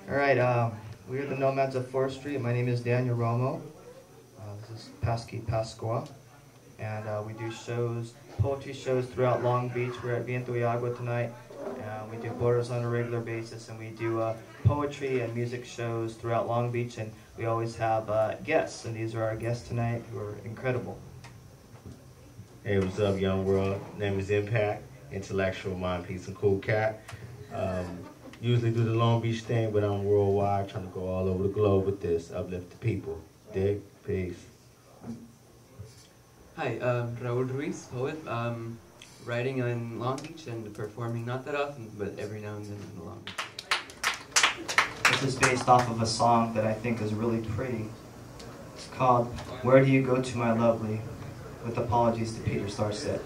All right, we are the Nomads of 4th Street. My name is Daniel Romo. This is Pasqui Pasqua. And we do shows, poetry shows throughout Long Beach. We're at Viento y Agua tonight. We do borders on a regular basis, and we do poetry and music shows throughout Long Beach, and we always have guests, and these are our guests tonight who are incredible. Hey, what's up, young world? Name is Impact, intellectual mind, peace, and cool cat. Usually do the Long Beach thing, but I'm worldwide, trying to go all over the globe with this, uplift the people. Dig? Peace. Hi, Raul Ruiz, poet. Writing in Long Beach and performing not that often, but every now and then in Long Beach. This is based off of a song that I think is really pretty. It's called Where Do You Go To My Lovely? With apologies to Peter Starset.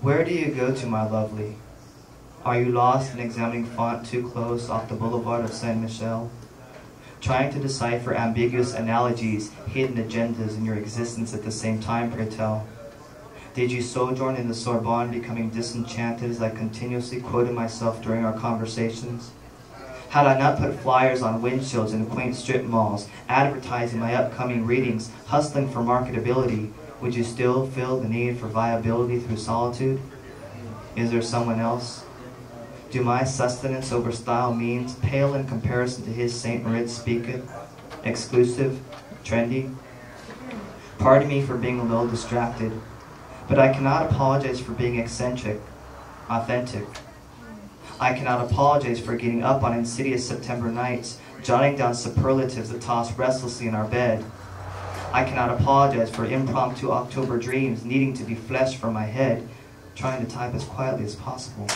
Where do you go to, my lovely? Are you lost in examining font too close off the boulevard of Saint Michel? Trying to decipher ambiguous analogies, hidden agendas in your existence at the same time, pray tell? Did you sojourn in the Sorbonne, becoming disenchanted as I continuously quoted myself during our conversations? Had I not put flyers on windshields in quaint strip malls, advertising my upcoming readings, hustling for marketability, would you still feel the need for viability through solitude? Is there someone else? Do my sustenance over style means pale in comparison to his St. Moritz speaketh, exclusive, trendy? Pardon me for being a little distracted, but I cannot apologize for being eccentric, authentic. I cannot apologize for getting up on insidious September nights, jotting down superlatives that toss restlessly in our bed. I cannot apologize for impromptu October dreams needing to be fleshed from my head, trying to type as quietly as possible.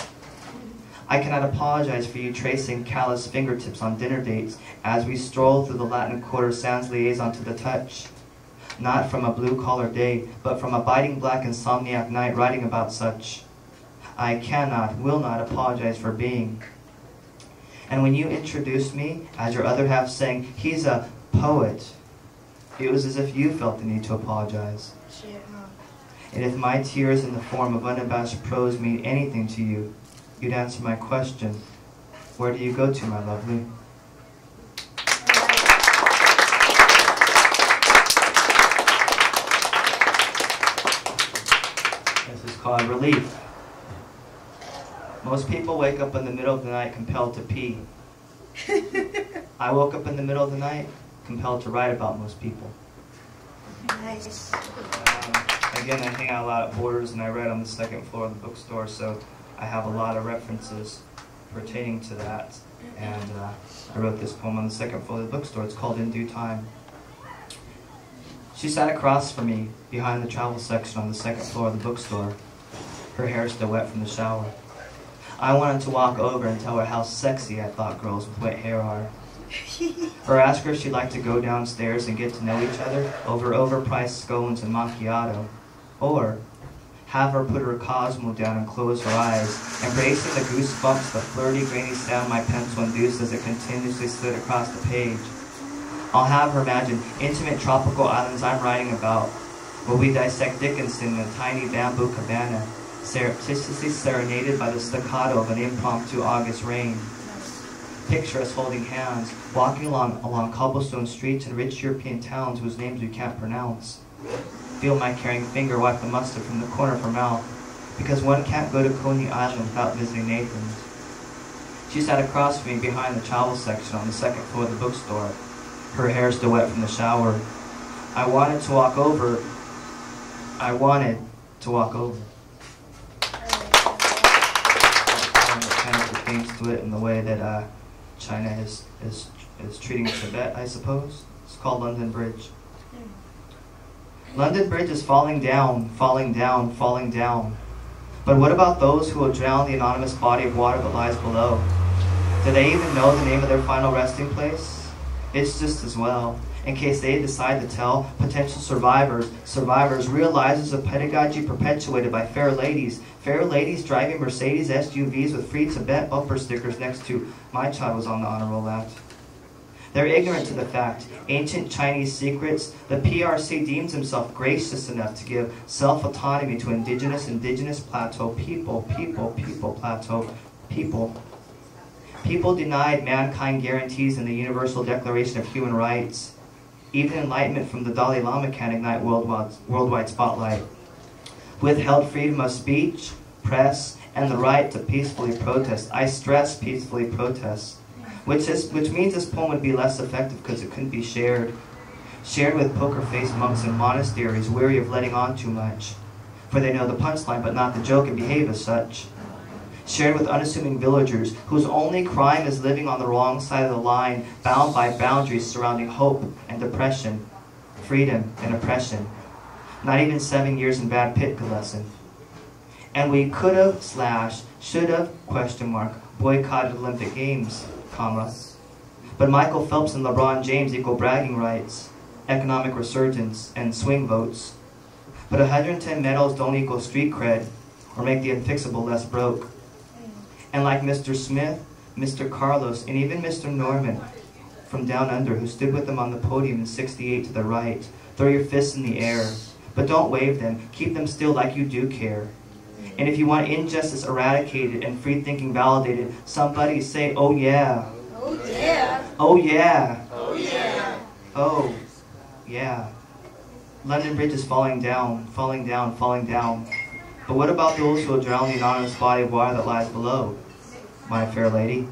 I cannot apologize for you tracing callous fingertips on dinner dates as we stroll through the Latin Quarter sans liaison to the touch. Not from a blue-collar day, but from a biting black insomniac night writing about such. I cannot, will not apologize for being. And when you introduced me, as your other half saying, he's a poet, it was as if you felt the need to apologize. And if my tears in the form of unabashed prose mean anything to you, you'd answer my question, where do you go to, my lovely? This is called Relief. Most people wake up in the middle of the night compelled to pee. I woke up in the middle of the night compelled to write about most people. Nice. Again, I hang out a lot at Borders, and I write on the 2nd floor of the bookstore, so I have a lot of references pertaining to that. And I wrote this poem on the 2nd floor of the bookstore. It's called In Due Time. She sat across from me behind the travel section on the 2nd floor of the bookstore, her hair still wet from the shower. I wanted to walk over and tell her how sexy I thought girls with wet hair are. Or ask her if she'd like to go downstairs and get to know each other over overpriced scones and macchiato. Or have her put her Cosmo down and close her eyes, embracing the goosebumps, the flirty, grainy sound my pencil induced as it continuously slid across the page. I'll have her imagine intimate tropical islands I'm writing about, where we dissect Dickinson in a tiny bamboo cabana, surreptitiously serenaded by the staccato of an impromptu August rain. Picture us holding hands, walking along cobblestone streets in rich European towns whose names we can't pronounce. Feel my caring finger wipe the mustard from the corner of her mouth, because one can't go to Coney Island without visiting Nathan's. She sat across from me behind the travel section on the 2nd floor of the bookstore, her hair still wet from the shower. I wanted to walk over. Kind of pertains to it in the way that China is treating Tibet, I suppose. It's called London Bridge. London Bridge is falling down, falling down, falling down. But what about those who will drown the anonymous body of water that lies below? Do they even know the name of their final resting place? It's just as well, in case they decide to tell potential survivors, realizers of pedagogy perpetuated by fair ladies driving Mercedes SUVs with free Tibet bumper stickers next to "My child was on the honor roll" act. They're ignorant to the fact, ancient Chinese secrets, the PRC deems himself gracious enough to give self-autonomy to indigenous plateau people, plateau people. People denied mankind guarantees in the Universal Declaration of Human Rights. Even enlightenment from the Dalai Lama can't ignite worldwide spotlight. Withheld freedom of speech, press, and the right to peacefully protest. I stress peacefully protest. Which means this poem would be less effective because it couldn't be shared. Shared with poker-faced monks in monasteries, weary of letting on too much. For they know the punchline, but not the joke, and behave as such. Shared with unassuming villagers, whose only crime is living on the wrong side of the line, bound by boundaries surrounding hope and depression, freedom and oppression. Not even 7 years in bad pit could lessen. And we could have / should have boycotted Olympic Games, but Michael Phelps and LeBron James equal bragging rights, economic resurgence, and swing votes. But 110 medals don't equal street cred or make the unfixable less broke. And like Mr. Smith, Mr. Carlos, and even Mr. Norman from down under who stood with them on the podium in '68 to the right, throw your fists in the air, but don't wave them, keep them still like you do care. And if you want injustice eradicated and free thinking validated, somebody say, oh yeah. Oh yeah. Oh yeah. Oh yeah. Oh yeah. London Bridge is falling down, falling down, falling down. But what about those who will drown the anonymous body of water that lies below, my fair lady?